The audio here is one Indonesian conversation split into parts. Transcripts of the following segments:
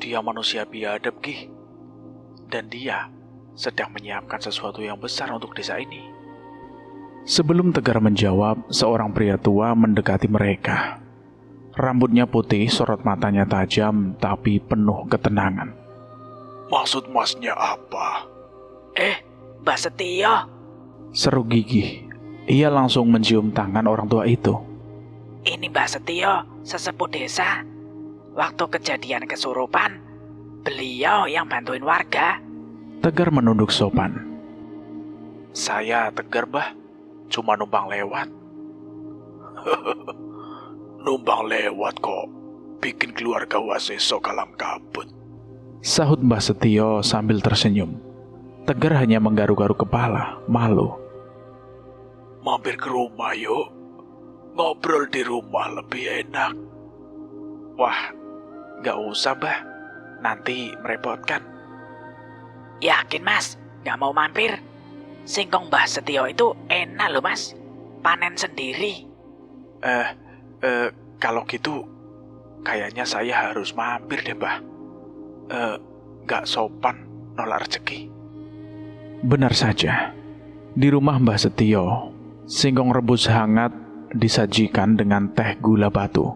Dia manusia biadab, Gih. Dan dia sedang menyiapkan sesuatu yang besar untuk desa ini. Sebelum Tegar menjawab, seorang pria tua mendekati mereka. Rambutnya putih, sorot matanya tajam, tapi penuh ketenangan. Maksud masnya apa? Mbah Setio. Seru Gigih. Ia langsung mencium tangan orang tua itu. Ini Mbah Setio, sesepuh desa. Waktu kejadian kesurupan, beliau yang bantuin warga. Tegar menunduk sopan. Saya Tegar, Mbah. Cuma numpang lewat. Numpang lewat kok bikin keluarga Waseso kalam kabut, Sahut Mbah Setio sambil tersenyum. Tegar hanya menggaruk-garuk kepala, malu. Mampir ke rumah yuk. Ngobrol di rumah lebih enak. Wah, gak usah, Mbah. Nanti merepotkan. Yakin Mas, gak mau mampir? Singkong Mbah Setio itu enak loh Mas. Panen sendiri. Kalau gitu, kayaknya saya harus mampir deh, Mbah. Gak sopan nolak rezeki. Benar saja. Di rumah Mbah Setio, singkong rebus hangat disajikan dengan teh gula batu.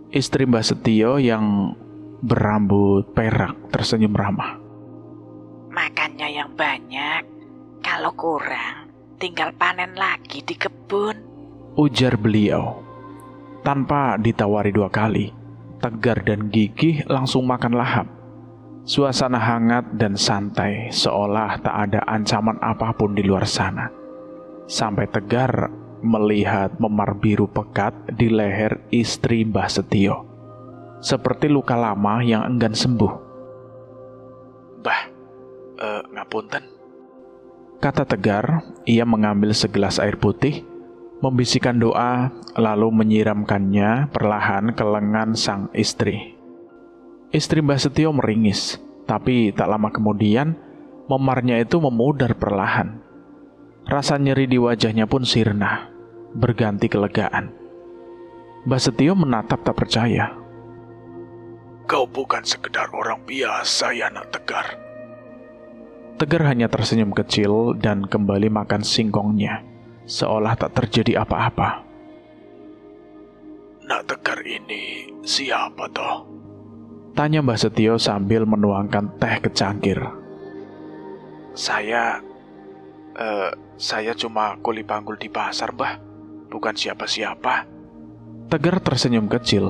Istri Mbah Setio yang berambut perak tersenyum ramah. Makannya yang banyak. Kalau kurang, tinggal panen lagi di kebun. Ujar beliau. Tanpa ditawari 2 kali, Tegar dan Gigih langsung makan lahap. Suasana hangat dan santai, seolah tak ada ancaman apapun di luar sana. Sampai Tegar melihat memar biru pekat di leher istri Mbah Setio. Seperti luka lama yang enggan sembuh. Mbah, ngapunten. Kata Tegar, ia mengambil segelas air putih, membisikkan doa, lalu menyiramkannya perlahan ke lengan sang istri. Istri Mbah Setio meringis, tapi tak lama kemudian, memarnya itu memudar perlahan. Rasa nyeri di wajahnya pun sirna, berganti kelegaan. Mbah Setio menatap tak percaya. Kau bukan sekedar orang biasa ya, Nak Tegar. Tegar hanya tersenyum kecil dan kembali makan singkongnya, seolah tak terjadi apa-apa. Nak Tegar ini siapa toh? Tanya Mbah Setio sambil menuangkan teh ke cangkir. Saya cuma kuli panggul di pasar, Mbah. Bukan siapa-siapa. Tegar tersenyum kecil,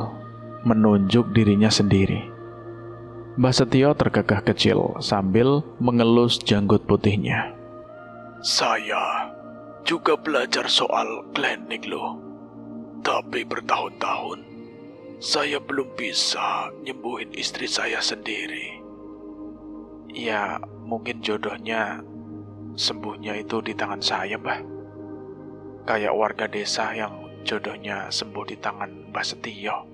menunjuk dirinya sendiri. Mbah Setio terkekeh kecil sambil mengelus janggut putihnya. Saya juga belajar soal klinik loh. Tapi bertahun-tahun, saya belum bisa nyembuhin istri saya sendiri. Ya, mungkin jodohnya sembuhnya itu di tangan saya, Mbah. Kayak warga desa yang jodohnya sembuh di tangan Mbah Setio.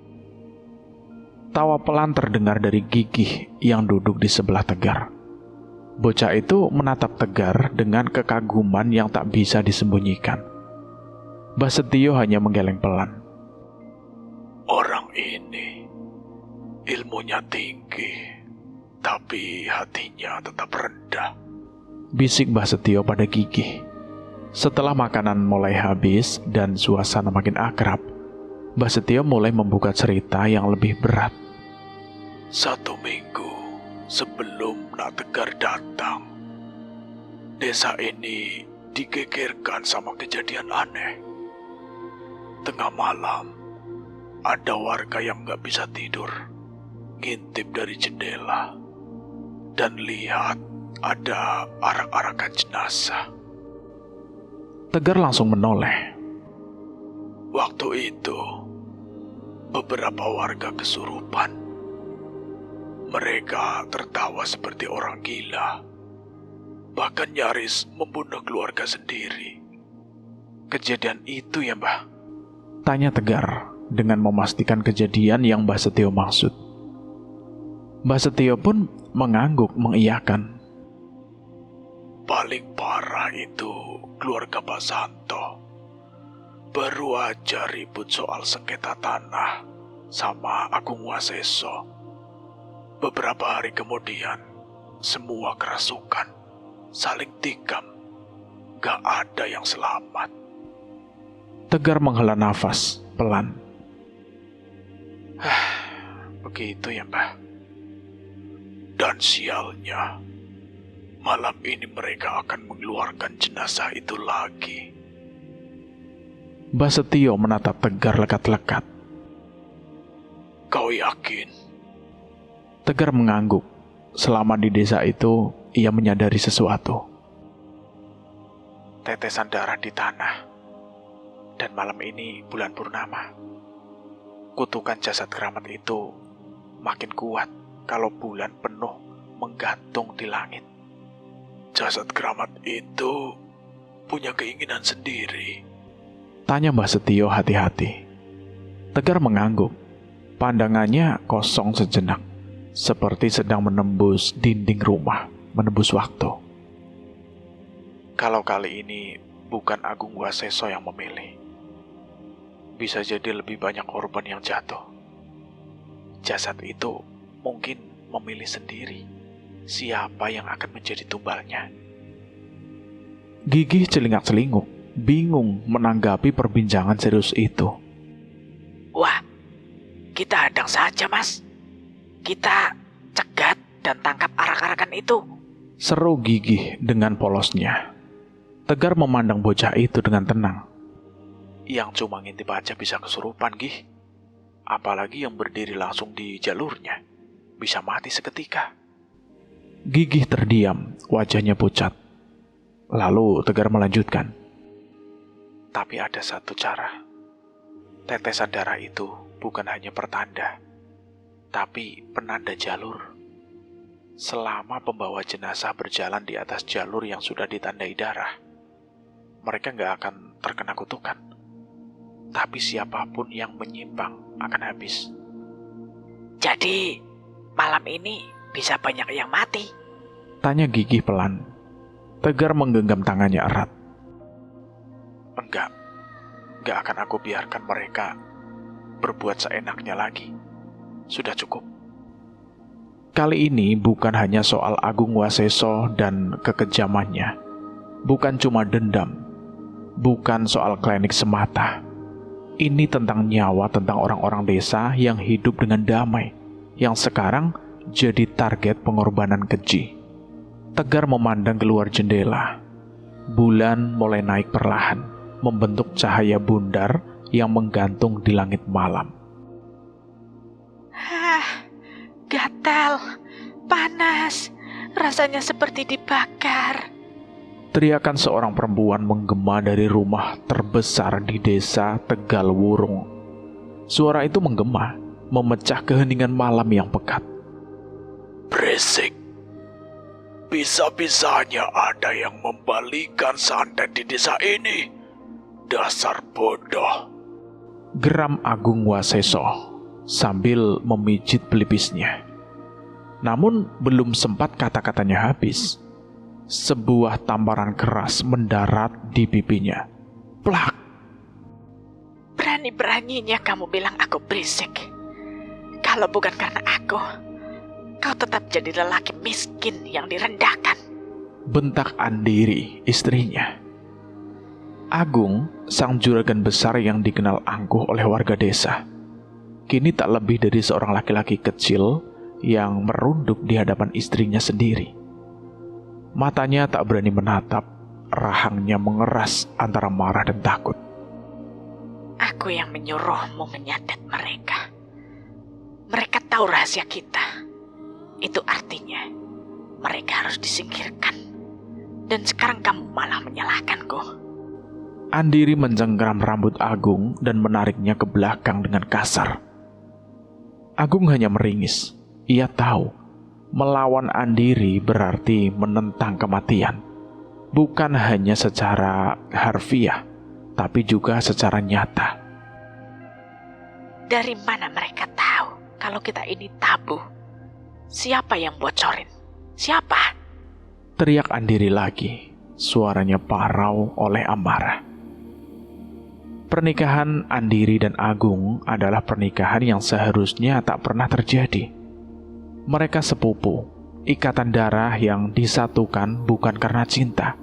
Tawa pelan terdengar dari Gigih yang duduk di sebelah Tegar. Bocah itu menatap Tegar dengan kekaguman yang tak bisa disembunyikan. Mbah Setio hanya menggeleng pelan. Orang ini ilmunya tinggi, tapi hatinya tetap rendah. Bisik Mbah Setio pada Gigih. Setelah makanan mulai habis dan suasana makin akrab, Mbah Setio mulai membuka cerita yang lebih berat. 1 minggu sebelum Nak Tegar datang, desa ini digegerkan sama kejadian aneh. Tengah malam, ada warga yang gak bisa tidur, ngintip dari jendela, dan lihat ada arak-arakan jenazah. Tegar langsung menoleh. Waktu itu, beberapa warga kesurupan. Mereka tertawa seperti orang gila, bahkan nyaris membunuh keluarga sendiri. kejadian itu ya, Mbah? Tanya Tegar dengan memastikan kejadian yang Mbah Setio maksud. Mbah Setio pun mengangguk mengiyakan. Paling parah itu keluarga Pak Santo. Baru aja ribut soal sengketa tanah sama Agung Waseso. Beberapa hari kemudian, semua kerasukan, saling tikam. Gak ada yang selamat. Tegar menghela nafas pelan. Begitu ya, Mbah. Dan sialnya, malam ini mereka akan mengeluarkan jenazah itu lagi. Mbah Setio menatap Tegar lekat-lekat. Kau yakin? Tegar mengangguk. Selama di desa itu, ia menyadari sesuatu. Tetesan darah di tanah. Dan malam ini bulan purnama. Kutukan jasad keramat itu makin kuat kalau bulan penuh menggantung di langit. Jasad keramat itu punya keinginan sendiri. Tanya Mbah Setio hati-hati. Tegar mengangguk. Pandangannya kosong sejenak, seperti sedang menembus dinding rumah, menembus waktu. Kalau kali ini bukan Agung Waseso yang memilih, bisa jadi lebih banyak korban yang jatuh. Jasad itu mungkin memilih sendiri siapa yang akan menjadi tumbalnya. Gigih celingak-celinguk, bingung menanggapi perbincangan serius itu. Wah, kita hadang saja, Mas. Kita cegat dan tangkap arak-arakan itu. Seru Gigih dengan polosnya. Tegar memandang bocah itu dengan tenang. Yang cuma ngintip aja bisa kesurupan, Gih. Apalagi yang berdiri langsung di jalurnya. Bisa mati seketika. Gigih terdiam, wajahnya pucat. Lalu Tegar melanjutkan. Tapi ada satu cara. Tetesan darah itu bukan hanya pertanda, tapi penanda jalur. Selama pembawa jenazah berjalan di atas jalur yang sudah ditandai darah, mereka nggak akan terkena kutukan. Tapi siapapun yang menyimpang akan habis. Jadi, malam ini bisa banyak yang mati. Tanya Gigih pelan. Tegar menggenggam tangannya erat. Enggak akan aku biarkan mereka berbuat seenaknya lagi. Sudah cukup. Kali ini bukan hanya soal Agung Waseso dan kekejamannya. Bukan cuma dendam. Bukan soal klinik semata. Ini tentang nyawa, tentang orang-orang desa yang hidup dengan damai, yang sekarang jadi target pengorbanan keji. Tegar memandang keluar jendela. Bulan mulai naik perlahan, membentuk cahaya bundar yang menggantung di langit malam. Gatal, panas, rasanya seperti dibakar. Teriakan seorang perempuan menggema dari rumah terbesar di desa Tegal Wurung. Suara itu menggema, memecah keheningan malam yang pekat. Berisik. Bisa-bisanya ada yang membalikan santet di desa ini. Dasar bodoh. Geram Agung Waseso sambil memijit pelipisnya. Namun belum sempat kata-katanya habis, sebuah tamparan keras mendarat di pipinya. Plak! Berani-beraninya kamu bilang aku berisik. Kalau bukan karena aku, kau tetap jadi lelaki miskin yang direndahkan. Bentak Andiri, istrinya. Agung, sang juragan besar yang dikenal angkuh oleh warga desa, kini tak lebih dari seorang laki-laki kecil yang merunduk di hadapan istrinya sendiri. Matanya tak berani menatap, rahangnya mengeras antara marah dan takut. Aku yang menyuruhmu menyantet mereka. Mereka tahu rahasia kita. Itu artinya mereka harus disingkirkan. Dan sekarang kamu malah menyalahkanku. Andiri mencengkeram rambut Agung dan menariknya ke belakang dengan kasar. Agung hanya meringis. Ia tahu, melawan Andiri berarti menentang kematian. Bukan hanya secara harfiah, tapi juga secara nyata. Dari mana mereka tahu kalau kita ini tabu? Siapa yang bocorin? Siapa? Teriak Andiri lagi, suaranya parau oleh amarah. Pernikahan Andiri dan Agung adalah pernikahan yang seharusnya tak pernah terjadi. Mereka sepupu, ikatan darah yang disatukan bukan karena cinta,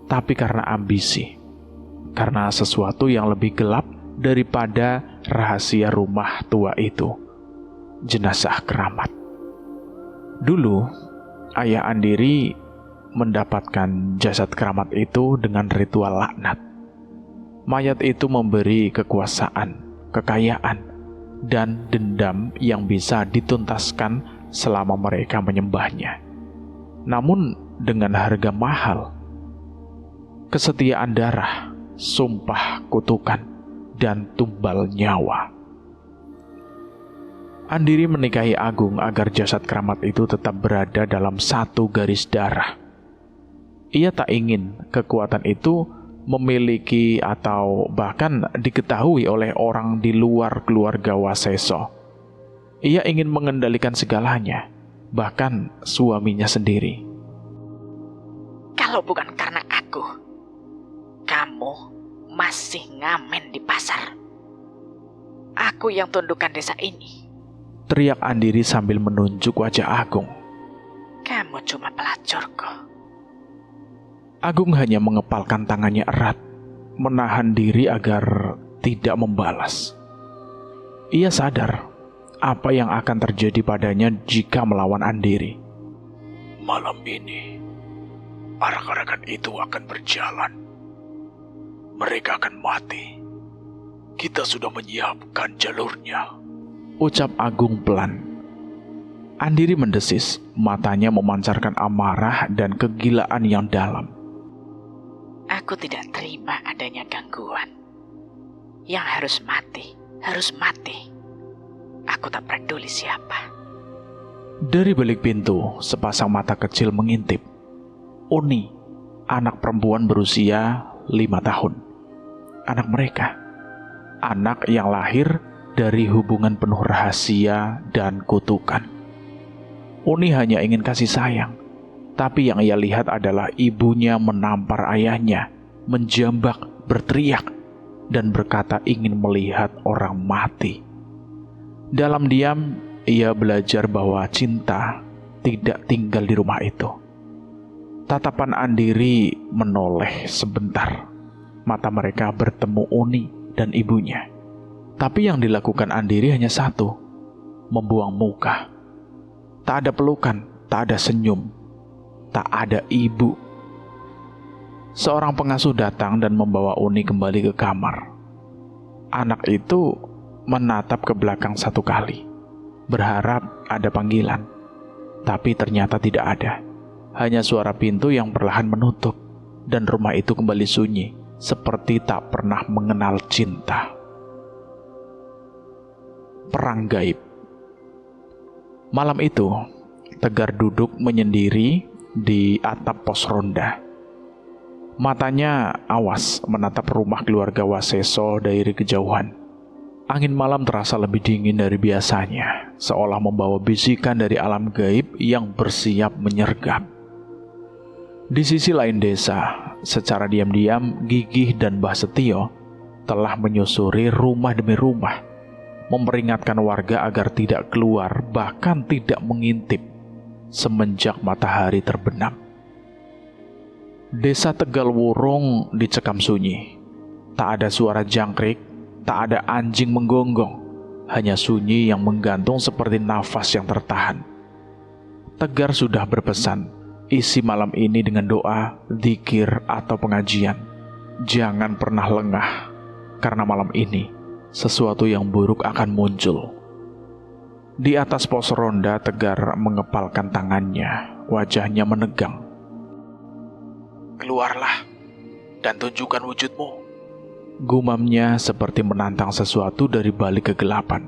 tapi karena ambisi. Karena sesuatu yang lebih gelap daripada rahasia rumah tua itu, jenazah keramat. Dulu, ayah Andiri mendapatkan jasad keramat itu dengan ritual laknat. Mayat itu memberi kekuasaan, kekayaan, dan dendam yang bisa dituntaskan selama mereka menyembahnya. Namun dengan harga mahal. Kesetiaan darah, sumpah kutukan, dan tumbal nyawa. Andiri menikahi Agung agar jasad keramat itu tetap berada dalam satu garis darah. Ia tak ingin kekuatan itu memiliki atau bahkan diketahui oleh orang di luar keluarga Waseso. Ia ingin mengendalikan segalanya, bahkan suaminya sendiri. Kalau bukan karena aku, kamu masih ngamen di pasar. Aku yang tundukkan desa ini. Teriak Andiri sambil menunjuk wajah Agung. Kamu cuma pelacurku. Agung hanya mengepalkan tangannya erat, menahan diri agar tidak membalas. Ia sadar apa yang akan terjadi padanya jika melawan Andiri. Malam ini, arak-arakan itu akan berjalan. Mereka akan mati. Kita sudah menyiapkan jalurnya, ucap Agung pelan. Andiri mendesis, matanya memancarkan amarah dan kegilaan yang dalam. Aku tidak terima adanya gangguan. Yang harus mati, harus mati. Aku tak peduli siapa. Dari balik pintu, sepasang mata kecil mengintip. Uni, anak perempuan berusia 5 tahun. Anak mereka. Anak yang lahir dari hubungan penuh rahasia dan kutukan. Uni hanya ingin kasih sayang. Tapi yang ia lihat adalah ibunya menampar ayahnya, menjambak, berteriak, dan berkata ingin melihat orang mati. Dalam diam, ia belajar bahwa cinta tidak tinggal di rumah itu. Tatapan Andiri menoleh sebentar. Mata mereka bertemu Uni dan ibunya. Tapi yang dilakukan Andiri hanya satu, membuang muka. Tak ada pelukan, tak ada senyum. Tak ada ibu. Seorang pengasuh datang dan membawa Uni kembali ke kamar. Anak itu menatap ke belakang satu kali, berharap ada panggilan. Tapi ternyata tidak ada. Hanya suara pintu yang perlahan menutup, dan rumah itu kembali sunyi, seperti tak pernah mengenal cinta. Perang gaib. Malam itu, Tegar duduk menyendiri di atap pos ronda. Matanya awas menatap rumah keluarga Waseso dari kejauhan. Angin malam terasa lebih dingin dari biasanya, seolah membawa bisikan dari alam gaib yang bersiap menyergap. Di sisi lain desa, secara diam-diam Gigih dan Mbah Setio telah menyusuri rumah demi rumah, memperingatkan warga agar tidak keluar, bahkan tidak mengintip semenjak matahari terbenam. Desa Tegal Wurung dicekam sunyi. Tak ada suara jangkrik, tak ada anjing menggonggong, hanya sunyi yang menggantung seperti nafas yang tertahan. Tegar sudah berpesan, isi malam ini dengan doa, zikir, atau pengajian. Jangan pernah lengah, karena malam ini sesuatu yang buruk akan muncul. Di atas pos ronda, Tegar mengepalkan tangannya, wajahnya menegang. Keluarlah dan tunjukkan wujudmu, gumamnya seperti menantang sesuatu dari balik kegelapan.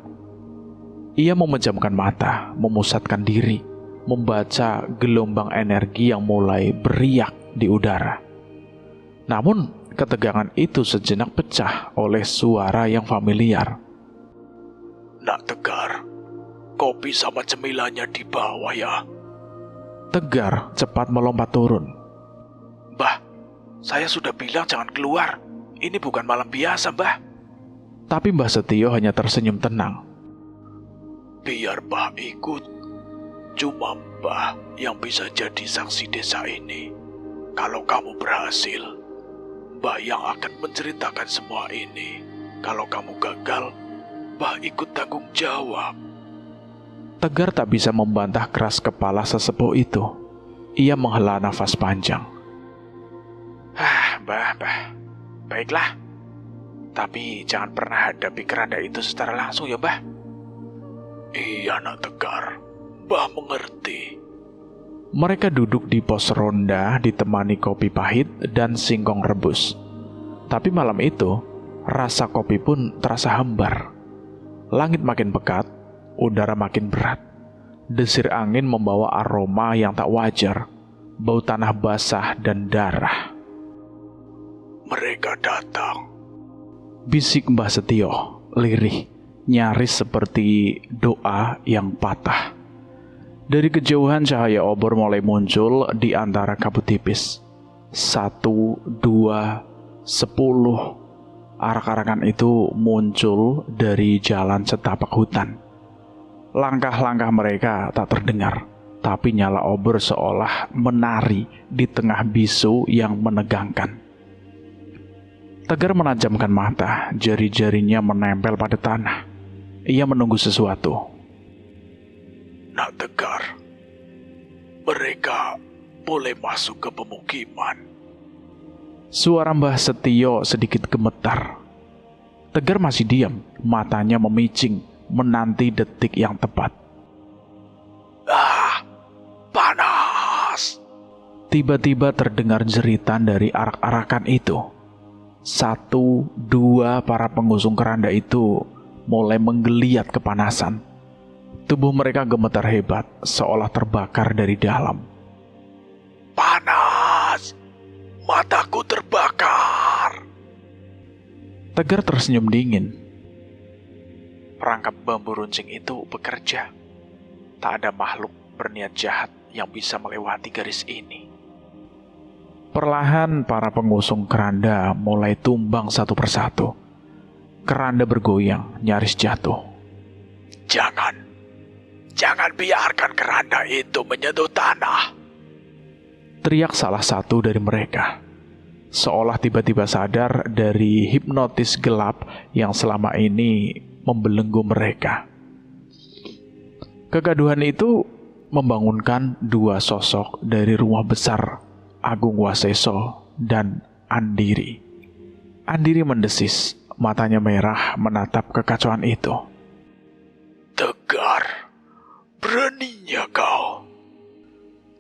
Ia memejamkan mata, memusatkan diri, membaca gelombang energi yang mulai beriak di udara. Namun, ketegangan itu sejenak pecah oleh suara yang familiar. Nak Tegar, kopi sama cemilannya di bawah ya. Tegar cepat melompat turun. Mbah, saya sudah bilang jangan keluar. Ini bukan malam biasa, Mbah. Tapi Mbah Setio hanya tersenyum tenang. Biar Mbah ikut. Cuma Mbah yang bisa jadi saksi desa ini. Kalau kamu berhasil, Mbah yang akan menceritakan semua ini. Kalau kamu gagal, Mbah ikut tanggung jawab. Tegar tak bisa membantah keras kepala sesepuh itu. Ia menghela nafas panjang. Mbah. Baiklah. Tapi jangan pernah hadapi keranda itu secara langsung ya, Mbah. Iya, Nak Tegar. Mbah mengerti. Mereka duduk di pos ronda ditemani kopi pahit dan singkong rebus. Tapi malam itu, rasa kopi pun terasa hambar. Langit makin pekat, udara makin berat. Desir angin membawa aroma yang tak wajar, bau tanah basah dan darah. Mereka datang. Bisik Mbah Setio, lirih, nyaris seperti doa yang patah. Dari kejauhan cahaya obor mulai muncul di antara kabut tipis. 1, 2, 10. Arak-arakan itu muncul dari jalan setapak hutan. Langkah-langkah mereka tak terdengar, tapi nyala obor seolah menari di tengah bisu yang menegangkan. Tegar menajamkan mata, jari-jarinya menempel pada tanah. Ia menunggu sesuatu. Nak Tegar, mereka boleh masuk ke pemukiman. Suara Mbah Setio sedikit gemetar. Tegar masih diam, matanya memicing, menanti detik yang tepat. Panas! Tiba-tiba terdengar jeritan dari arak-arakan itu. 1, 2 para pengusung keranda itu mulai menggeliat kepanasan. Tubuh mereka gemetar hebat, seolah terbakar dari dalam. Panas! Mataku terbakar! Tegar tersenyum dingin. Perangkap bambu runcing itu bekerja. Tak ada makhluk berniat jahat yang bisa melewati garis ini. Perlahan para pengusung keranda mulai tumbang satu persatu. Keranda bergoyang, nyaris jatuh. Jangan biarkan keranda itu menyentuh tanah. Teriak salah satu dari mereka. Seolah tiba-tiba sadar dari hipnotis gelap yang selama ini membelenggu mereka. Kegaduhan itu membangunkan dua sosok dari rumah besar, Agung Waseso dan Andiri. Andiri mendesis, matanya merah menatap kekacauan itu. Tegar, beraninya kau.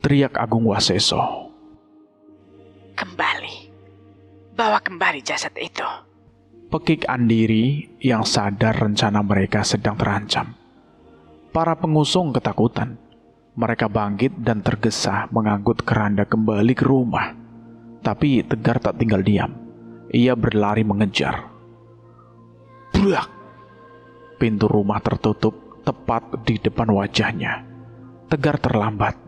Teriak Agung Waseso. Kembali. Bawa kembali jasad itu. Pekik Andiri yang sadar rencana mereka sedang terancam. Para pengusung ketakutan. Mereka bangkit dan tergesa mengangkut keranda kembali ke rumah. Tapi Tegar tak tinggal diam. Ia berlari mengejar. Brak! Pintu rumah tertutup tepat di depan wajahnya. Tegar terlambat.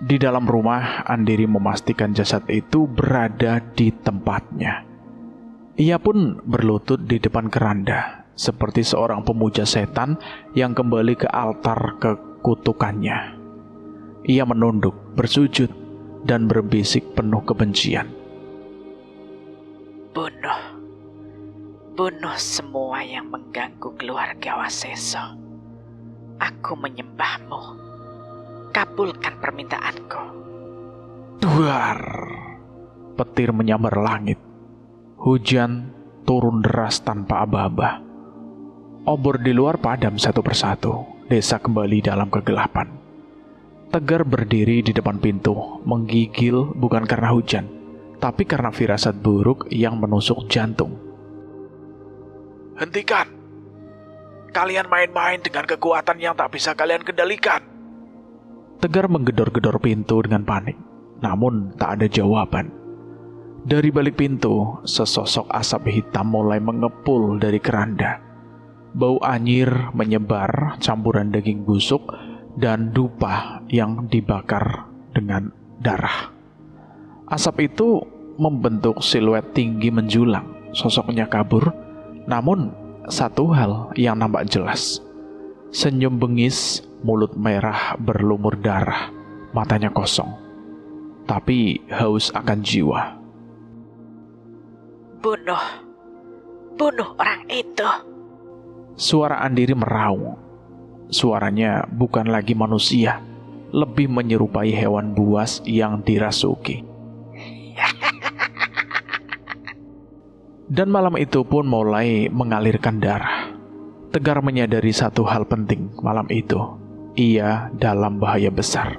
Di dalam rumah, Andiri memastikan jasad itu berada di tempatnya. Ia pun berlutut di depan keranda, seperti seorang pemuja setan yang kembali ke altar kekutukannya. Ia menunduk, bersujud, dan berbisik penuh kebencian. Bunuh semua yang mengganggu keluarga Waseso. Aku menyembahmu. Kabulkan permintaanku. Duar! Petir menyambar langit. Hujan turun deras tanpa aba-aba. Obor di luar padam satu persatu. Desa kembali dalam kegelapan. Tegar berdiri di depan pintu, menggigil bukan karena hujan, tapi karena firasat buruk yang menusuk jantung. Hentikan! Kalian main-main dengan kekuatan yang tak bisa kalian kendalikan. Tegar menggedor-gedor pintu dengan panik, namun tak ada jawaban. Dari balik pintu, sesosok asap hitam mulai mengepul dari keranda. Bau anyir menyebar, campuran daging busuk dan dupa yang dibakar dengan darah. Asap itu membentuk siluet tinggi menjulang, sosoknya kabur. Namun, satu hal yang nampak jelas. Senyum bengis, mulut merah berlumur darah, matanya kosong. Tapi haus akan jiwa. Bunuh orang itu. Suara Andiri meraung. Suaranya bukan lagi manusia, lebih menyerupai hewan buas yang dirasuki. Dan malam itu pun mulai mengalirkan darah. Tegar menyadari satu hal penting malam itu. Ia dalam bahaya besar.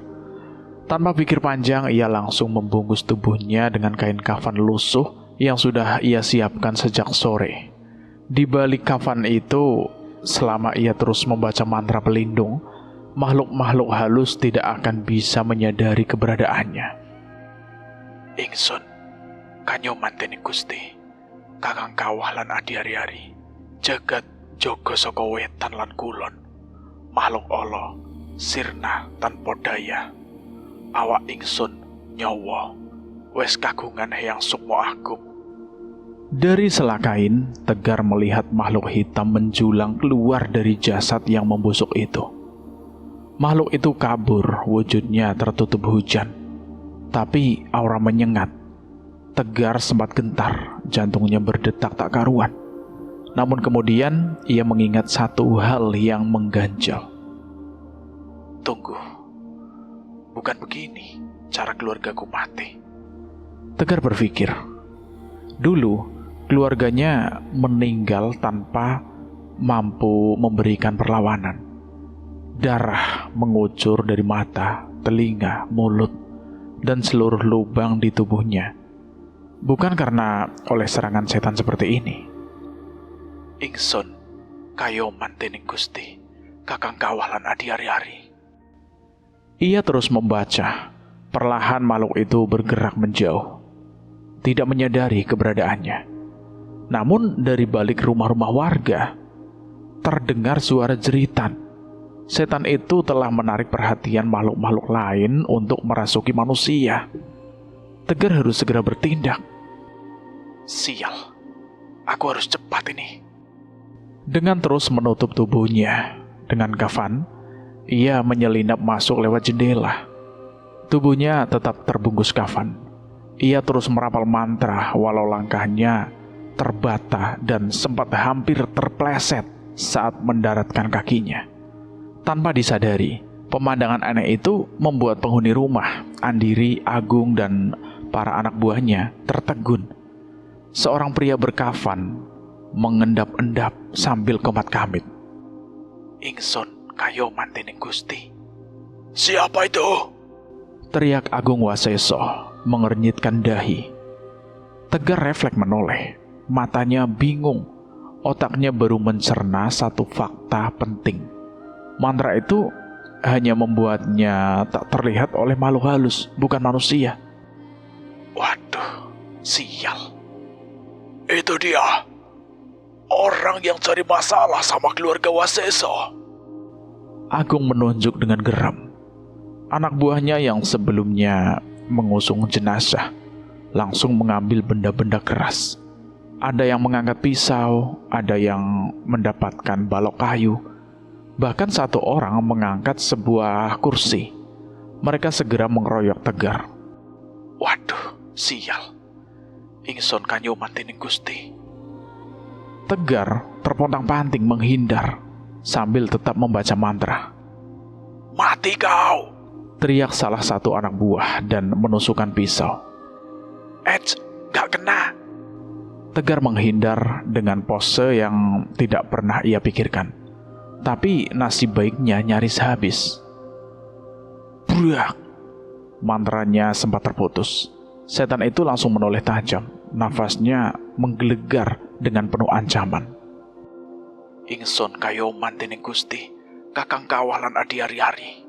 Tanpa pikir panjang, ia langsung membungkus tubuhnya dengan kain kafan lusuh yang sudah ia siapkan sejak sore. Di balik kafan itu, selama ia terus membaca mantra pelindung, makhluk-makhluk halus tidak akan bisa menyadari keberadaannya. Ingsun, kanyo manteni Gusti, kakang kawah lan adi hari-hari, jagat jaga saka wetan lan kulon, makhluk ala, sirna tanpa daya. Awak ingsun nyawa wes kagungan Hyang Sukma Agung. Dari sela kain, Tegar melihat makhluk hitam menjulang keluar dari jasad yang membusuk itu. Makhluk itu kabur, wujudnya tertutup hujan. Tapi aura menyengat. Tegar sempat gentar, jantungnya berdetak tak karuan. Namun kemudian ia mengingat satu hal yang mengganjal. Tunggu, bukan begini cara keluargaku mati. Tegar berpikir, dulu keluarganya meninggal tanpa mampu memberikan perlawanan. Darah mengucur dari mata, telinga, mulut, dan seluruh lubang di tubuhnya. Bukan karena oleh serangan setan seperti ini. Ingsun, kayo mantening Gusti, kakang kawah lan adi hari-hari. Ia terus membaca. Perlahan makhluk itu bergerak menjauh. Tidak menyadari keberadaannya. Namun dari balik rumah-rumah warga, terdengar suara jeritan. Setan itu telah menarik perhatian makhluk-makhluk lain untuk merasuki manusia. Tegar harus segera bertindak. Sial, aku harus cepat ini. Dengan terus menutup tubuhnya dengan kafan, ia menyelinap masuk lewat jendela. Tubuhnya tetap terbungkus kafan. Ia terus merapal mantra walau langkahnya terbata dan sempat hampir terpleset saat mendaratkan kakinya. Tanpa disadari, pemandangan aneh itu membuat penghuni rumah, Andiri, Agung, dan para anak buahnya tertegun. Seorang pria berkafan mengendap-endap sambil komat-kamit. Ingsun kayo mantening Gusti. Siapa itu? Teriak Agung Waseso mengernyitkan dahi. Tegar refleks menoleh. Matanya bingung. Otaknya baru mencerna satu fakta penting. Mantra itu hanya membuatnya tak terlihat oleh makhluk halus, bukan manusia. Waduh, sial. Itu dia. Orang yang cari masalah sama keluarga Waseso. Agung menunjuk dengan geram. Anak buahnya yang sebelumnya mengusung jenazah langsung mengambil benda-benda keras. Ada yang mengangkat pisau, ada yang mendapatkan balok kayu. Bahkan satu orang mengangkat sebuah kursi. Mereka segera mengeroyok Tegar. Waduh, sial. Ingsun kanyo mantening Gusti. Tegar terpontang-panting menghindar sambil tetap membaca mantra. Mati kau! Teriak salah satu anak buah dan menusukkan pisau. Gak kena. Tegar menghindar dengan pose yang tidak pernah ia pikirkan. Tapi nasib baiknya nyaris habis. Brak! Mantranya sempat terputus. Setan itu langsung menoleh tajam. Nafasnya menggelegar dengan penuh ancaman. Ingsun kayo mantening Gusti, kakang kawah lan adi hari-hari.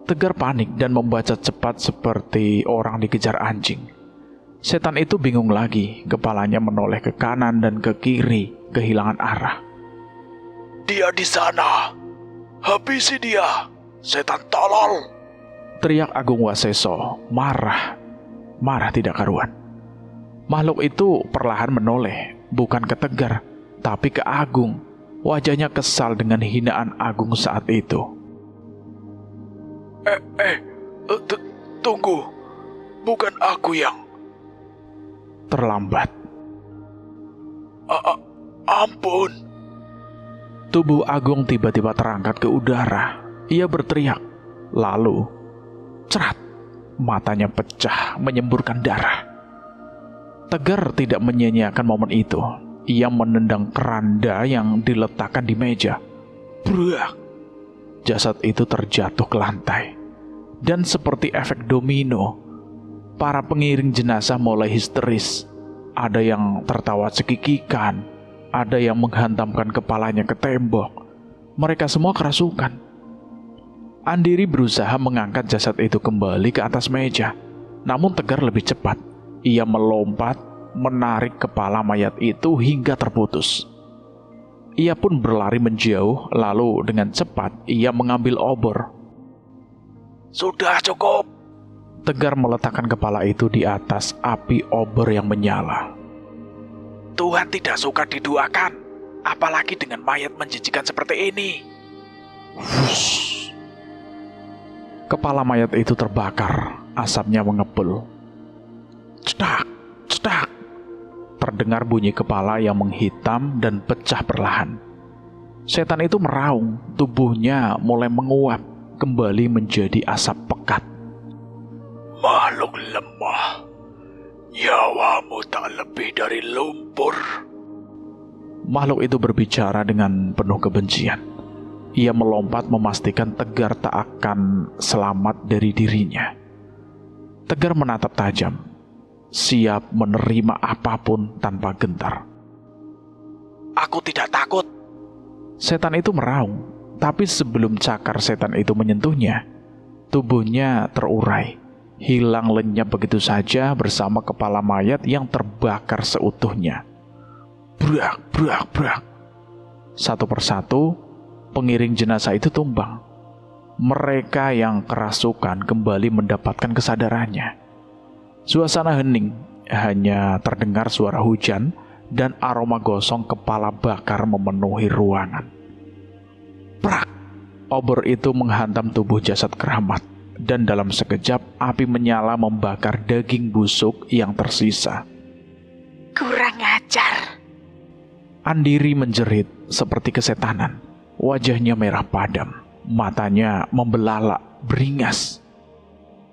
Tegar panik dan membaca cepat seperti orang dikejar anjing. Setan itu bingung lagi, kepalanya menoleh ke kanan dan ke kiri, kehilangan arah. Dia di sana. Habisi dia, setan tolol. Teriak Agung Waseso, marah tidak karuan. Makhluk itu perlahan menoleh, bukan ke Tegar, tapi ke Agung. Wajahnya kesal dengan hinaan Agung saat itu. Tunggu, bukan aku yang... Terlambat. Ampun. Tubuh Agung tiba-tiba terangkat ke udara. Ia berteriak. Lalu, cerat, matanya pecah menyemburkan darah. Tegar tidak menyia-nyiakan momen itu. Ia menendang keranda yang diletakkan di meja. Brak! Jasad itu terjatuh ke lantai. Dan seperti efek domino, para pengiring jenazah mulai histeris. Ada yang tertawa cekikikan, ada yang menghantamkan kepalanya ke tembok. Mereka semua kerasukan. Andiri berusaha mengangkat jasad itu kembali ke atas meja. Namun Tegar lebih cepat. Ia melompat, menarik kepala mayat itu hingga terputus. Ia pun berlari menjauh, lalu dengan cepat ia mengambil obor. Sudah cukup. Tegar meletakkan kepala itu di atas api obor yang menyala. Tuhan tidak suka diduakan, apalagi dengan mayat menjijikan seperti ini. Wush. Kepala mayat itu terbakar, asapnya mengepul. Cedak, cedak. Terdengar bunyi kepala yang menghitam dan pecah perlahan. Setan itu meraung, tubuhnya mulai menguap, kembali menjadi asap pekat. Makhluk lemah, nyawamu tak lebih dari lumpur. Makhluk itu berbicara dengan penuh kebencian. Ia melompat memastikan Tegar tak akan selamat dari dirinya. Tegar menatap tajam, siap menerima apapun tanpa gentar. Aku tidak takut. Setan itu meraung, tapi sebelum cakar setan itu menyentuhnya, tubuhnya terurai, hilang lenyap begitu saja bersama kepala mayat yang terbakar seutuhnya. Brak, brak, brak. Satu persatu, pengiring jenazah itu tumbang. Mereka yang kerasukan kembali mendapatkan kesadarannya. Suasana hening, hanya terdengar suara hujan dan aroma gosong kepala bakar memenuhi ruangan. Prak! Obor itu menghantam tubuh jasad keramat, dan dalam sekejap api menyala membakar daging busuk yang tersisa. Kurang ajar. Andiri menjerit seperti kesetanan. Wajahnya merah padam, matanya membelalak, beringas.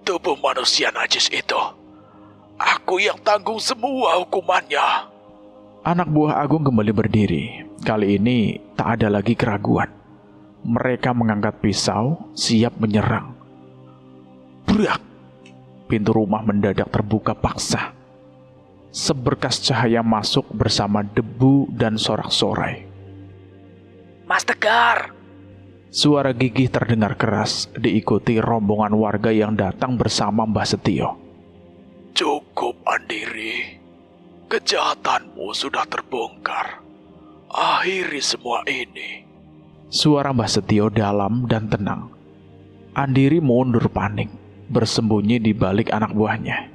Tubuh manusia najis itu, aku yang tanggung semua hukumannya. Anak buah Agung kembali berdiri. Kali ini tak ada lagi keraguan. Mereka mengangkat pisau, siap menyerang. Brak! Pintu rumah mendadak terbuka paksa. Seberkas cahaya masuk bersama debu dan sorak-sorai. Mas Tegar! Suara gigih terdengar keras, diikuti rombongan warga yang datang bersama Mbah Setio. Cukup, Andiri. Kejahatanmu sudah terbongkar. Akhiri semua ini. Suara Mbah Setio dalam dan tenang. Andiri mundur panik, bersembunyi di balik anak buahnya.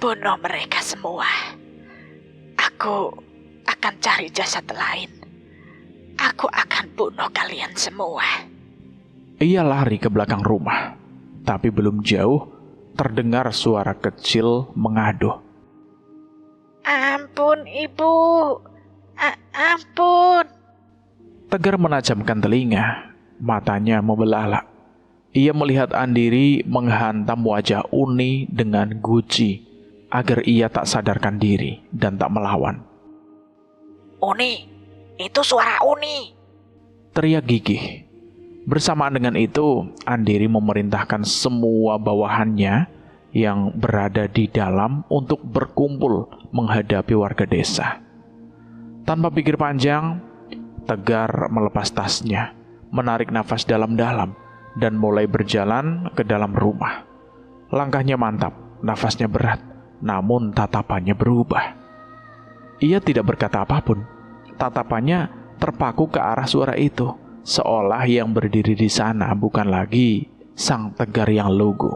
Bunuh mereka semua. Aku akan cari jasad lain. Aku akan bunuh kalian semua. Ia lari ke belakang rumah, tapi belum jauh terdengar suara kecil mengaduh. Ampun, Ibu. Ampun. Tegar menajamkan telinga, matanya membelalak. Ia melihat Andiri menghantam wajah Uni dengan guci agar ia tak sadarkan diri dan tak melawan. Uni, itu suara Uni. Teriak gigih. Bersamaan dengan itu, Andiri memerintahkan semua bawahannya yang berada di dalam untuk berkumpul menghadapi warga desa. Tanpa pikir panjang, Tegar melepas tasnya, menarik nafas dalam-dalam, dan mulai berjalan ke dalam rumah. Langkahnya mantap, nafasnya berat, namun tatapannya berubah. Ia tidak berkata apapun. Tatapannya terpaku ke arah suara itu, seolah yang berdiri di sana bukan lagi sang Tegar yang lugu.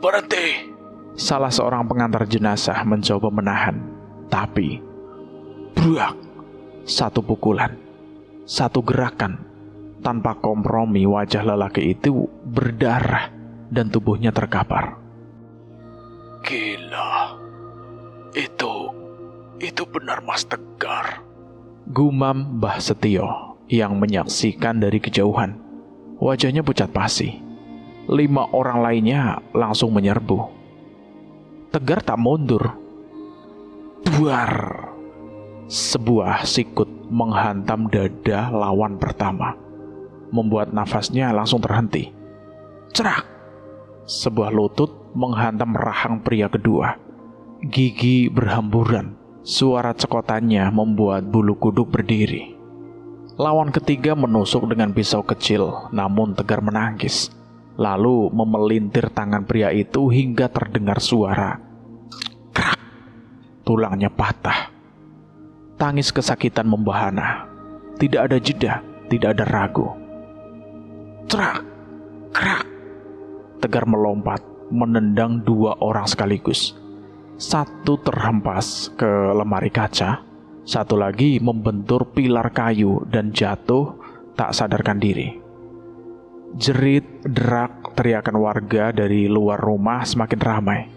Berhenti! Salah seorang pengantar jenazah mencoba menahan, tapi bruak, satu pukulan, satu gerakan, tanpa kompromi wajah lelaki itu berdarah dan tubuhnya terkapar. Gila. Itu benar Mas Tegar. Gumam Mbah Setio yang menyaksikan dari kejauhan. Wajahnya pucat pasi. 5 orang lainnya langsung menyerbu. Tegar tak mundur. Duar! Sebuah sikut menghantam dada lawan pertama, membuat nafasnya langsung terhenti. Cerak! Sebuah lutut menghantam rahang pria kedua. Gigi berhamburan. Suara cekotannya membuat bulu kuduk berdiri. Lawan ketiga menusuk dengan pisau kecil, namun Tegar menangkis. Lalu memelintir tangan pria itu hingga terdengar suara krak. Tulangnya patah. Tangis kesakitan membahana. Tidak ada jeda, tidak ada ragu. Cerak, krak. Tegar melompat, menendang 2 orang sekaligus. Satu terhempas ke lemari kaca, satu lagi membentur pilar kayu dan jatuh tak sadarkan diri. Jerit, derak, teriakan warga dari luar rumah semakin ramai.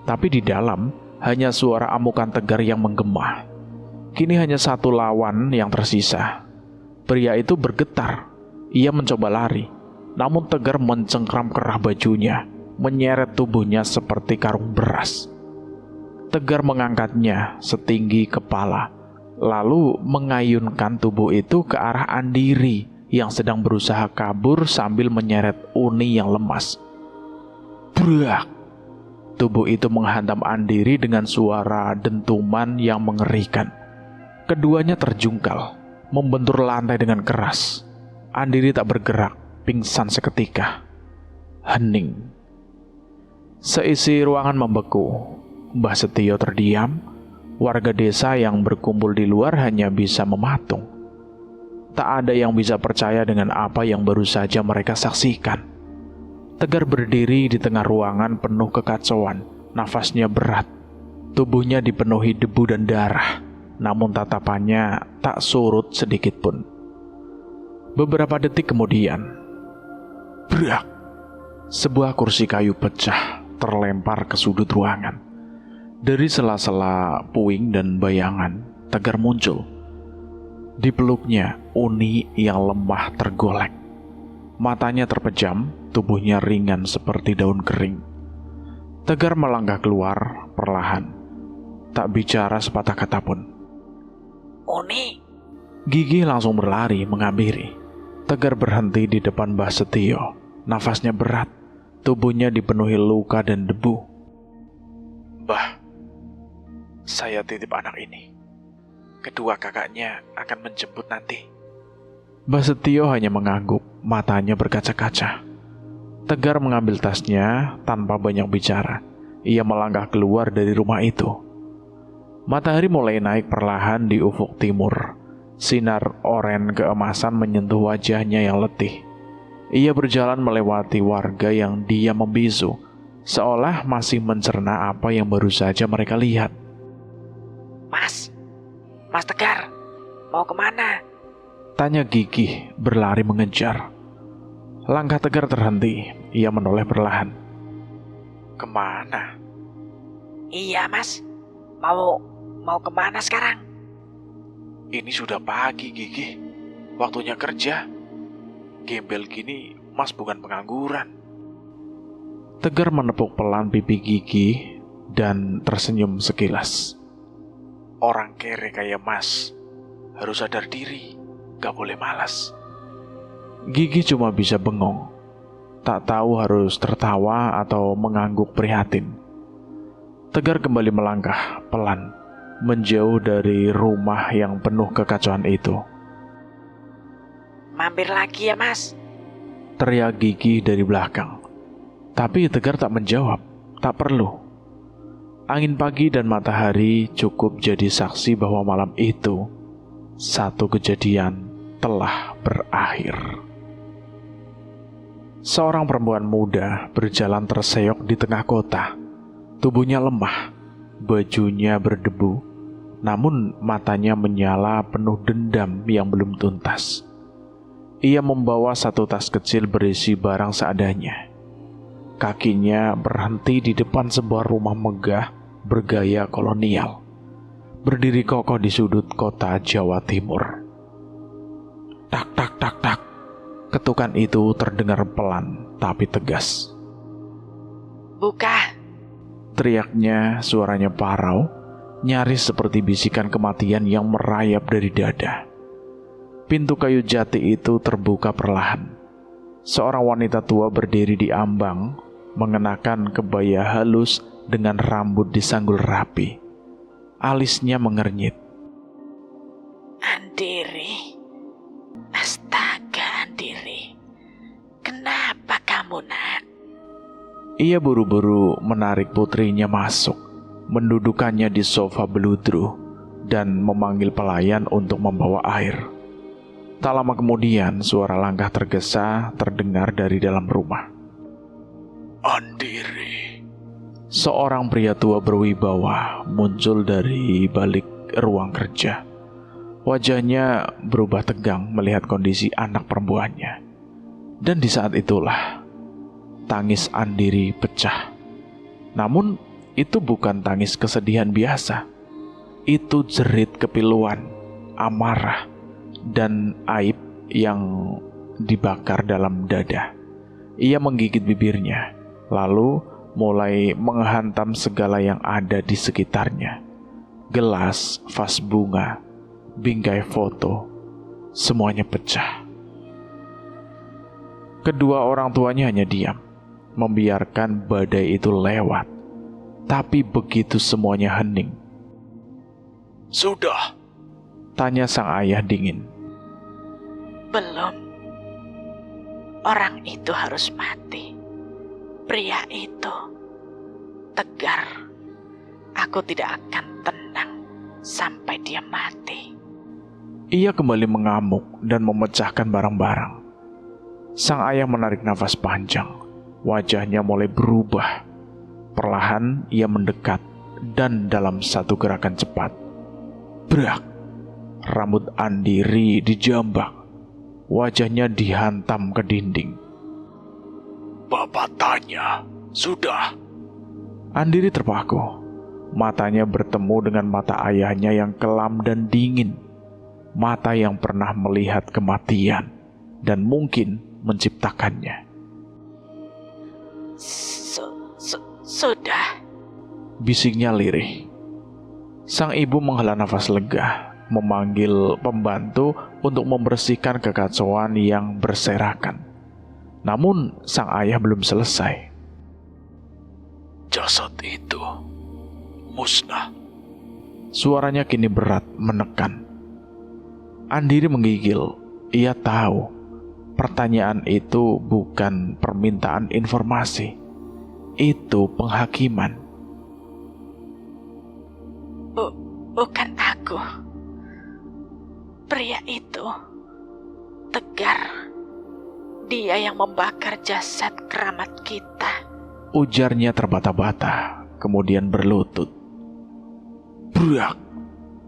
Tapi di dalam hanya suara amukan Tegar yang menggema. Kini hanya satu lawan yang tersisa. Pria itu bergetar. Ia mencoba lari, namun Tegar mencengkram kerah bajunya, menyeret tubuhnya seperti karung beras. Tegar mengangkatnya setinggi kepala, lalu mengayunkan tubuh itu ke arah Andiri yang sedang berusaha kabur sambil menyeret Uni yang lemas. Brak! Tubuh itu menghantam Andiri dengan suara dentuman yang mengerikan. Keduanya terjungkal, membentur lantai dengan keras. Andiri tak bergerak, pingsan seketika. Hening. Seisi ruangan membeku. Mbah Setio terdiam. Warga desa yang berkumpul di luar hanya bisa mematung. Tak ada yang bisa percaya dengan apa yang baru saja mereka saksikan. Tegar berdiri di tengah ruangan penuh kekacauan. Nafasnya berat. Tubuhnya dipenuhi debu dan darah. Namun tatapannya tak surut sedikit pun. Beberapa detik kemudian, brak! Sebuah kursi kayu pecah terlempar ke sudut ruangan. Dari sela-sela puing dan bayangan, Tegar muncul. Dipeluknya Uni yang lemah tergolek. Matanya terpejam, tubuhnya ringan seperti daun kering. Tegar melangkah keluar perlahan, tak bicara sepatah kata pun. Uni, Gigi langsung berlari menghampiri. Tegar berhenti di depan Mbah Setio. Nafasnya berat, tubuhnya dipenuhi luka dan debu. Mbah, saya titip anak ini. Kedua kakaknya akan menjemput nanti. Mbah Setio hanya mengangguk, matanya berkaca-kaca. Tegar mengambil tasnya tanpa banyak bicara. Ia melangkah keluar dari rumah itu. Matahari mulai naik perlahan di ufuk timur. Sinar oren keemasan menyentuh wajahnya yang letih. Ia berjalan melewati warga yang diam membisu, seolah masih mencerna apa yang baru saja mereka lihat. Mas Tegar, mau kemana? Tanya Gigi berlari mengejar. Langkah Tegar terhenti. Ia menoleh perlahan. Kemana? Iya mas, mau kemana sekarang? Ini sudah pagi, Gigi. Waktunya kerja. Gembel gini, Mas bukan pengangguran. Tegar menepuk pelan pipi Gigi dan tersenyum sekilas. Orang kere kayak Mas harus sadar diri, gak boleh malas. Gigi cuma bisa bengong. Tak tahu harus tertawa atau mengangguk prihatin. Tegar kembali melangkah pelan, menjauh dari rumah yang penuh kekacauan itu. Mampir lagi ya mas? Teriak Gigi dari belakang. Tapi Tegar tak menjawab. Tak perlu. Angin pagi dan matahari cukup jadi saksi bahwa malam itu satu kejadian telah berakhir. Seorang perempuan muda berjalan terseok di tengah kota. Tubuhnya lemah, bajunya berdebu, namun matanya menyala penuh dendam yang belum tuntas. Ia membawa satu tas kecil berisi barang seadanya. Kakinya berhenti di depan sebuah rumah megah bergaya kolonial, berdiri kokoh di sudut kota Jawa Timur. Tak, tak, tak, tak. Ketukan itu terdengar pelan tapi tegas. Buka! Teriaknya, suaranya parau, nyaris seperti bisikan kematian yang merayap dari dada. Pintu kayu jati itu terbuka perlahan. Seorang wanita tua berdiri di ambang, mengenakan kebaya halus dengan rambut disanggul rapi. Alisnya mengernyit. Andiri. Astaga, Andiri. Kenapa kamu, Nak? Ia buru-buru menarik putrinya masuk, mendudukannya di sofa beludru, dan memanggil pelayan untuk membawa air. Tak lama kemudian, suara langkah tergesa terdengar dari dalam rumah. Andiri. Seorang pria tua berwibawa muncul dari balik ruang kerja. Wajahnya berubah tegang melihat kondisi anak perempuannya. Dan di saat itulah, tangis Andiri pecah. Namun, itu bukan tangis kesedihan biasa. Itu jerit kepiluan, amarah, dan aib yang dibakar dalam dada. Ia menggigit bibirnya, lalu mulai menghantam segala yang ada di sekitarnya. Gelas, vas bunga, bingkai foto, semuanya pecah. Kedua orang tuanya hanya diam, membiarkan badai itu lewat. Tapi begitu semuanya hening, Sudah. tanya sang ayah dingin. Belum. Orang itu harus mati. Pria itu tegar. Aku tidak akan tenang sampai dia mati. Ia kembali mengamuk dan memecahkan barang-barang. Sang ayah menarik nafas panjang. Wajahnya mulai berubah. Perlahan ia mendekat dan dalam satu gerakan cepat, brak, rambut Andiri dijambak. Wajahnya dihantam ke dinding. Bapak tanya. Sudah. Andiri terpaku. Matanya bertemu dengan mata ayahnya yang kelam dan dingin. Mata yang pernah melihat kematian dan mungkin menciptakannya. Sudah. Bisiknya lirih. Sang ibu menghela nafas lega, memanggil pembantu untuk membersihkan kekacauan yang berserakan. Namun sang ayah belum selesai. Jasad itu musnah. Suaranya kini berat menekan. Andiri menggigil. Ia tahu pertanyaan itu bukan permintaan informasi. Itu penghakiman. Bukan aku. Pria itu tegar. Dia yang membakar jasad keramat kita. Ujarnya terbata-bata, kemudian berlutut. Brak!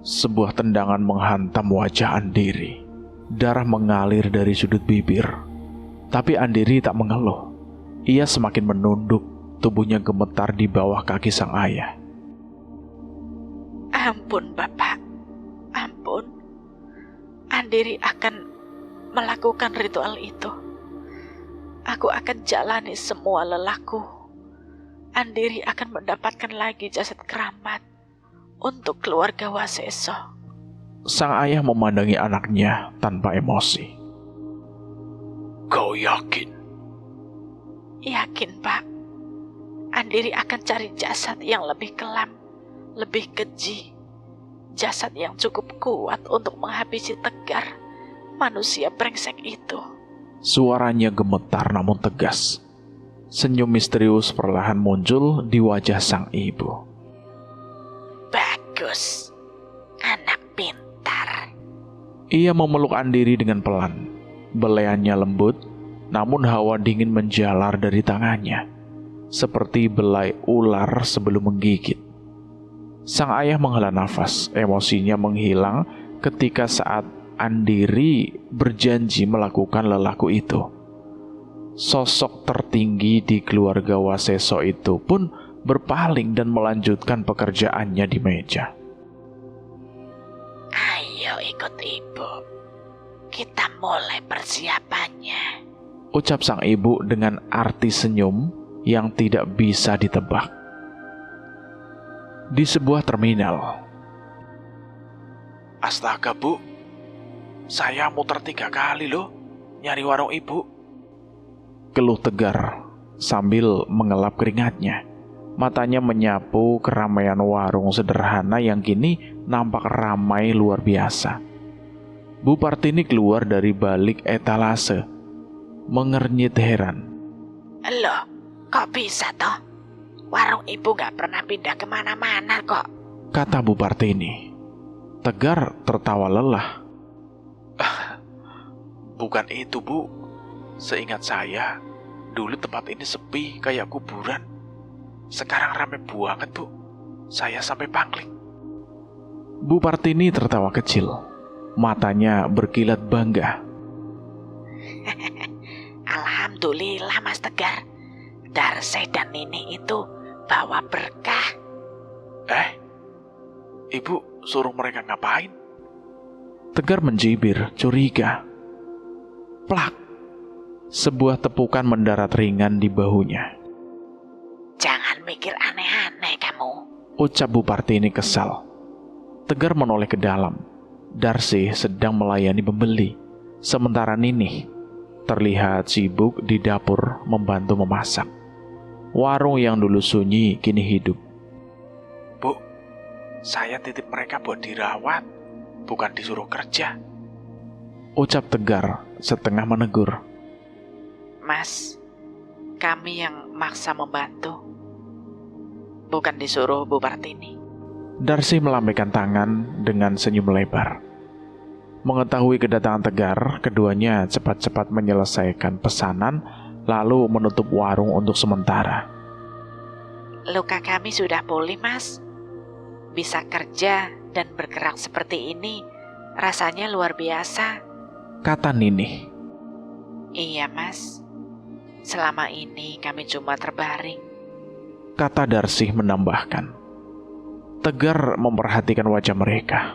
Sebuah tendangan menghantam wajah Andiri. Darah mengalir dari sudut bibir. Tapi Andiri tak mengeluh. Ia semakin menunduk, tubuhnya gemetar di bawah kaki sang ayah. Ampun, Bapak. Ampun. Andiri akan melakukan ritual itu. Aku akan jalani semua lelahku. Andiri akan mendapatkan lagi jasad keramat untuk keluarga Waseso. Sang ayah memandangi anaknya tanpa emosi. Kau yakin? Yakin, Pak. Andiri akan cari jasad yang lebih kelam, lebih keji. Jasad yang cukup kuat untuk menghabisi Tegar, manusia brengsek itu. Suaranya gemetar namun tegas. Senyum misterius perlahan muncul di wajah sang ibu. Bagus, anak pintar. Ia memeluk Andiri dengan pelan. Belayannya lembut, namun hawa dingin menjalar dari tangannya, seperti belai ular sebelum menggigit. Sang ayah menghela nafas, emosinya menghilang ketika saat Andiri berjanji melakukan lelaku itu. Sosok tertinggi di keluarga Waseso itu pun berpaling dan melanjutkan pekerjaannya di meja. Ayo ikut ibu, kita mulai persiapannya, Ucap sang ibu dengan arti senyum yang tidak bisa ditebak. Di sebuah terminal. Astaga, Bu. Saya muter 3 kali loh, nyari warung ibu. Keluh Tegar sambil mengelap keringatnya. Matanya menyapu keramaian warung sederhana yang kini nampak ramai luar biasa. Bu Partini keluar dari balik etalase, mengernyit heran. Loh, kok bisa toh? Warung ibu gak pernah pindah kemana-mana kok. Kata Bu Partini. Tegar tertawa lelah. Bukan itu, Bu. Seingat saya, dulu tempat ini sepi kayak kuburan. Sekarang rame banget, Bu. Saya sampai pangling. Bu Partini tertawa kecil. Matanya berkilat bangga. Alhamdulillah Mas Tegar. Darse dan Nini itu bawa berkah. Ibu suruh mereka ngapain? Tegar menjibir, curiga. Plak. Sebuah tepukan mendarat ringan di bahunya. Jangan mikir aneh-aneh kamu. Ucap Bu Partini kesal. Tegar menoleh ke dalam. Darsi sedang melayani pembeli. Sementara Nini terlihat sibuk di dapur membantu memasak. Warung yang dulu sunyi kini hidup. Bu, saya titip mereka buat dirawat, bukan disuruh kerja. Ucap Tegar setengah menegur. Mas, kami yang maksa membantu. Bukan disuruh Bu Partini. Darsi melambaikan tangan dengan senyum lebar. Mengetahui kedatangan Tegar, keduanya cepat-cepat menyelesaikan pesanan, lalu menutup warung untuk sementara. Luka kami sudah pulih, Mas. Bisa kerja dan bergerak seperti ini, rasanya luar biasa. Kata Nini. Iya, Mas. Selama ini kami cuma terbaring. Kata Darsi menambahkan. Tegar memperhatikan wajah mereka.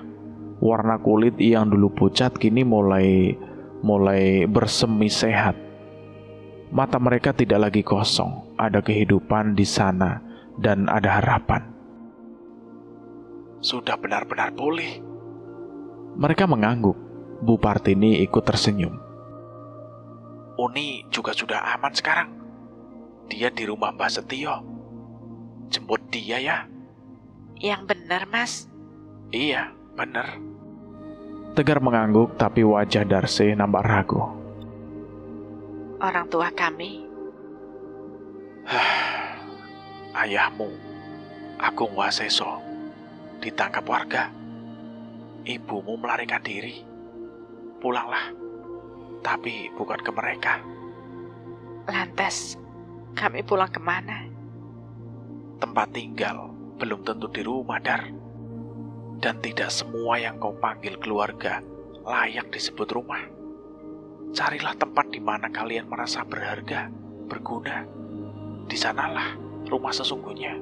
Warna kulit yang dulu pucat kini mulai bersemi sehat. Mata mereka tidak lagi kosong, ada kehidupan di sana dan ada harapan. Sudah benar-benar pulih. Mereka mengangguk. Bu Partini ikut tersenyum. Uni juga sudah aman sekarang. Dia di rumah Mbak Setio. Jemput dia ya. Yang benar, Mas. Iya, benar. Tegar mengangguk tapi wajah Darsi nampak ragu. Orang tua kami. Ayahmu, Agung Waseso, ditangkap warga. Ibumu melarikan diri. Pulanglah, tapi bukan ke mereka. Lantas, kami pulang kemana? Tempat tinggal belum tentu di rumah, Dar. Dan tidak semua yang kau panggil keluarga layak disebut rumah. Carilah tempat di mana kalian merasa berharga, berguna. Di sanalah rumah sesungguhnya.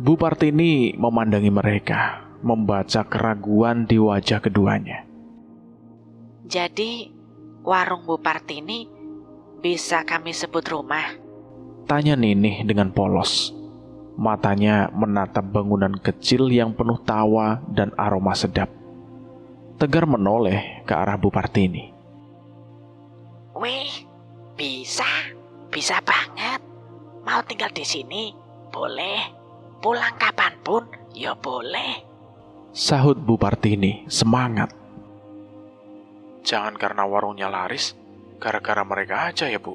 Bu Partini memandangi mereka, membaca keraguan di wajah keduanya. Jadi, warung Bu Partini bisa kami sebut rumah? Tanya Nini dengan polos. Matanya menatap bangunan kecil yang penuh tawa dan aroma sedap. Tegar menoleh ke arah Bu Partini. Wih, bisa banget. Mau tinggal di sini, boleh. Pulang kapanpun, ya boleh. Sahut Bu Partini semangat. Jangan karena warungnya laris, gara-gara mereka aja ya, Bu.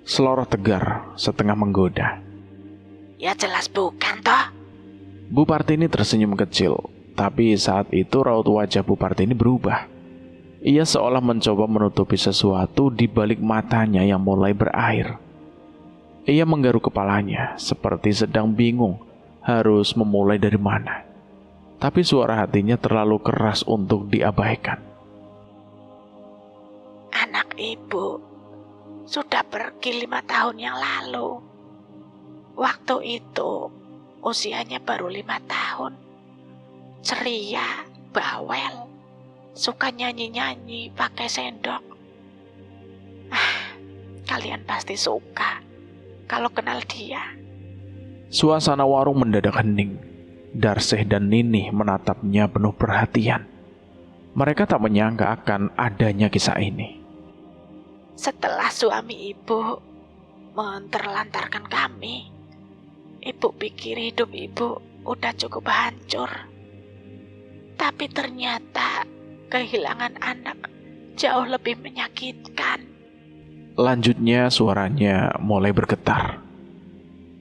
Seloroh Tegar setengah menggoda. Ya jelas bukan toh. Bu Partini tersenyum kecil, tapi saat itu raut wajah Bu Partini berubah. Ia seolah mencoba menutupi sesuatu di balik matanya yang mulai berair. Ia menggaruk kepalanya seperti sedang bingung harus memulai dari mana. Tapi suara hatinya terlalu keras untuk diabaikan. Anak ibu sudah pergi 5 tahun yang lalu. Waktu itu usianya baru 5 tahun. Ceria, bawel, suka nyanyi-nyanyi pakai sendok. Kalian pasti suka kalau kenal dia. Suasana warung mendadak hening. Darsih dan Ninih menatapnya penuh perhatian. Mereka tak menyangka akan adanya kisah ini. Setelah suami ibu menterlantarkan kami, ibu pikir hidup ibu udah cukup hancur. Tapi ternyata kehilangan anak jauh lebih menyakitkan. Lanjutnya suaranya mulai bergetar.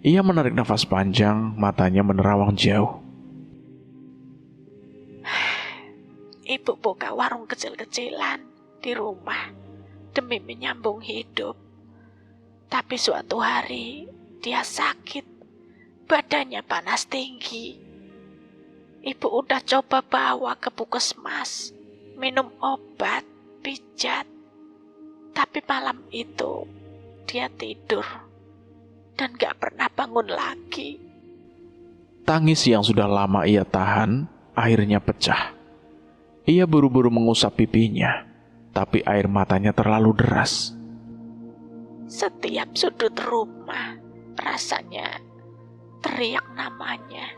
Ia menarik nafas panjang, matanya menerawang jauh. Ibu buka warung kecil-kecilan di rumah demi menyambung hidup. Tapi suatu hari dia sakit, badannya panas tinggi. Ibu udah coba bawa ke puskesmas, minum obat, pijat. Tapi malam itu dia tidur dan gak pernah bangun lagi. Tangis yang sudah lama ia tahan akhirnya pecah. Ia buru-buru mengusap pipinya, tapi air matanya terlalu deras. Setiap sudut rumah rasanya teriak namanya.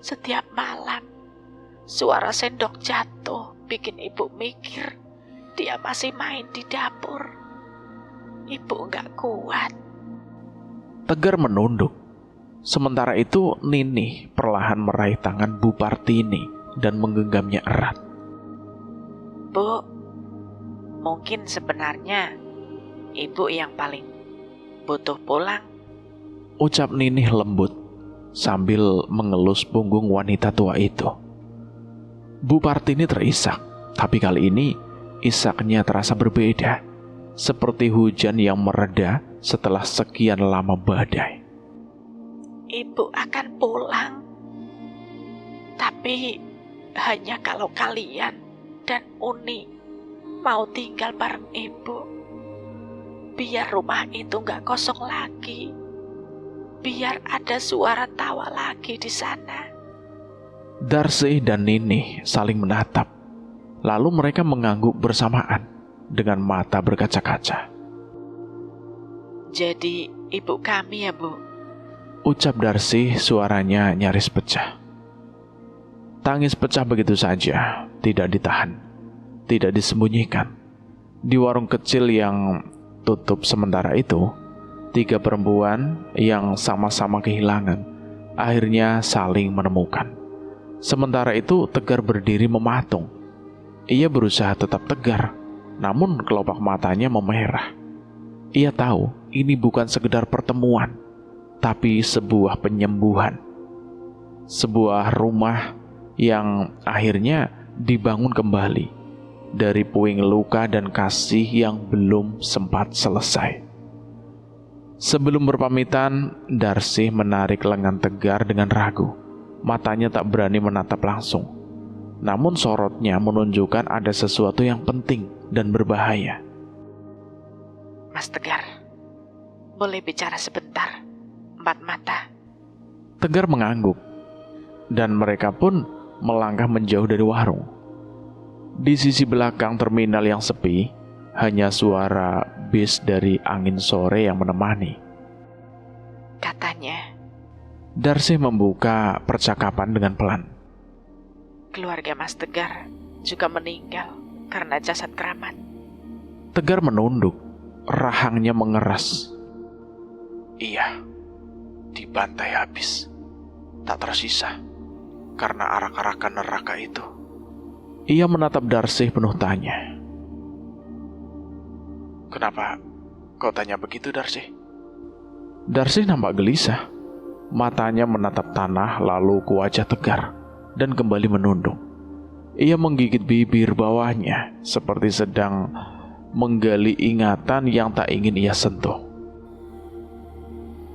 Setiap malam suara sendok jatuh bikin ibu mikir dia masih main di dapur. Ibu gak kuat. Tegar menunduk. Sementara itu Ninih perlahan meraih tangan Bu Partini dan menggenggamnya erat. Bu, mungkin sebenarnya ibu yang paling butuh pulang. Ucap Ninih lembut sambil mengelus punggung wanita tua itu. Bu Partini terisak, tapi kali ini isaknya terasa berbeda. Seperti hujan yang mereda setelah sekian lama badai. Ibu akan pulang. Tapi hanya kalau kalian dan Uni mau tinggal bareng ibu. Biar rumah itu gak kosong lagi. Biar ada suara tawa lagi di sana. Darsih dan Ninih saling menatap. Lalu mereka mengangguk bersamaan dengan mata berkaca-kaca. Jadi ibu kami ya, Bu? Ucap Darsih, suaranya nyaris pecah. Tangis pecah begitu saja, tidak ditahan, tidak disembunyikan. Di warung kecil yang tutup sementara itu, 3 perempuan yang sama-sama kehilangan akhirnya saling menemukan. Sementara itu Tegar berdiri mematung. Ia berusaha tetap tegar, namun kelopak matanya memerah. Ia tahu ini bukan sekedar pertemuan, tapi sebuah penyembuhan. Sebuah rumah yang akhirnya dibangun kembali dari puing luka dan kasih yang belum sempat selesai. Sebelum berpamitan, Darsih menarik lengan Tegar dengan ragu. Matanya tak berani menatap langsung. Namun sorotnya menunjukkan ada sesuatu yang penting dan berbahaya. Mas Tegar, boleh bicara sebentar? 4 mata. Tegar mengangguk, dan mereka pun melangkah menjauh dari warung. Di sisi belakang terminal yang sepi, hanya suara bis dari angin sore yang menemani. Katanya, Darsih membuka percakapan dengan pelan. keluarga Mas Tegar juga meninggal karena jasad keramat. Tegar menunduk, rahangnya mengeras. Iya, dibantai habis. Tak tersisa karena arak-arakan neraka itu. Ia menatap Darsih penuh tanya. Kenapa kau tanya begitu, Darsih? Darsih nampak gelisah. Matanya menatap tanah lalu ke wajah Tegar dan kembali menunduk. Ia menggigit bibir bawahnya seperti sedang menggali ingatan yang tak ingin ia sentuh.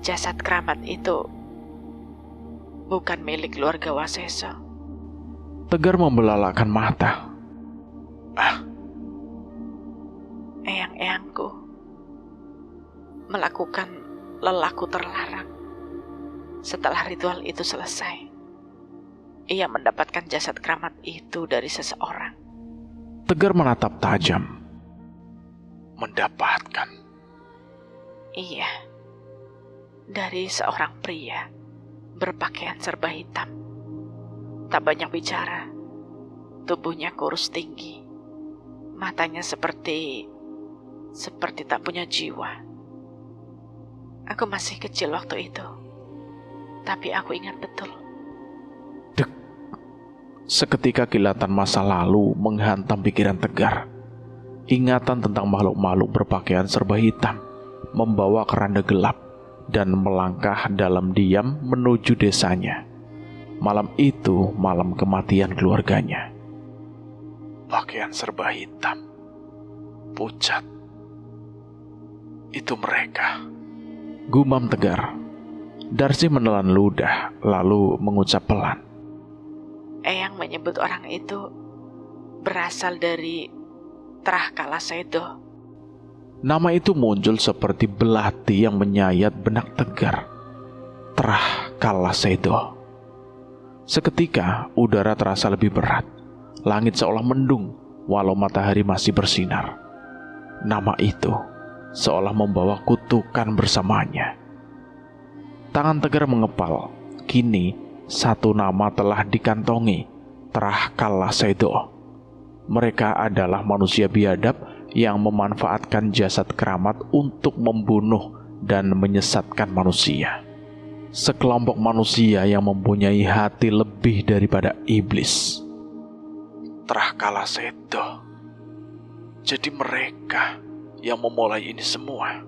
Jasad keramat itu bukan milik keluarga Waseso. Tegar membelalakkan mata. Eyang-eyangku melakukan lelaku terlarang. Setelah ritual itu selesai, ia mendapatkan jasad keramat itu dari seseorang. Tegar menatap tajam. Mendapatkan? Iya, dari seorang pria berpakaian serba hitam. Tak banyak bicara, tubuhnya kurus tinggi, matanya seperti tak punya jiwa. Aku masih kecil waktu itu, tapi aku ingat betul. Dek. Seketika kilatan masa lalu menghantam pikiran Tegar. Ingatan tentang makhluk-makhluk berpakaian serba hitam membawa keranda gelap dan melangkah dalam diam menuju desanya. Malam itu malam kematian keluarganya. Pakaian serba hitam, pucat. Itu mereka. Gumam Tegar. Darsi menelan ludah lalu mengucap pelan. Eyang menyebut orang itu berasal dari Trahkala Sedo. Nama itu muncul seperti belati yang menyayat benak Tegar. Trahkala Sedo. Seketika udara terasa lebih berat. Langit seolah mendung walau matahari masih bersinar. Nama itu seolah membawa kutukan bersamanya. Tangan Tegar mengepal. Kini satu nama telah dikantongi, Trahkala Sedo. Mereka adalah manusia biadab yang memanfaatkan jasad keramat untuk membunuh dan menyesatkan manusia. Sekelompok manusia yang mempunyai hati lebih daripada iblis. Trahkala Sedo. Jadi mereka yang memulai ini semua.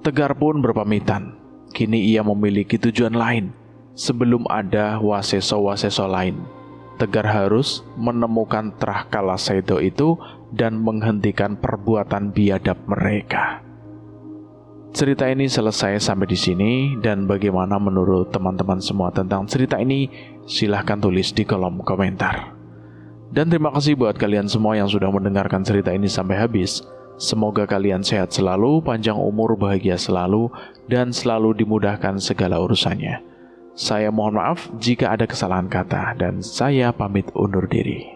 Tegar pun berpamitan. Kini ia memiliki tujuan lain. Sebelum ada Waseso-Waseso lain, Tegar harus menemukan Trahkala Sedo itu dan menghentikan perbuatan biadab mereka. Cerita ini selesai sampai di sini, dan bagaimana menurut teman-teman semua tentang cerita ini? Silahkan tulis di kolom komentar. Dan terima kasih buat kalian semua yang sudah mendengarkan cerita ini sampai habis. Semoga kalian sehat selalu, panjang umur, bahagia selalu, dan selalu dimudahkan segala urusannya. Saya mohon maaf jika ada kesalahan kata, dan saya pamit undur diri.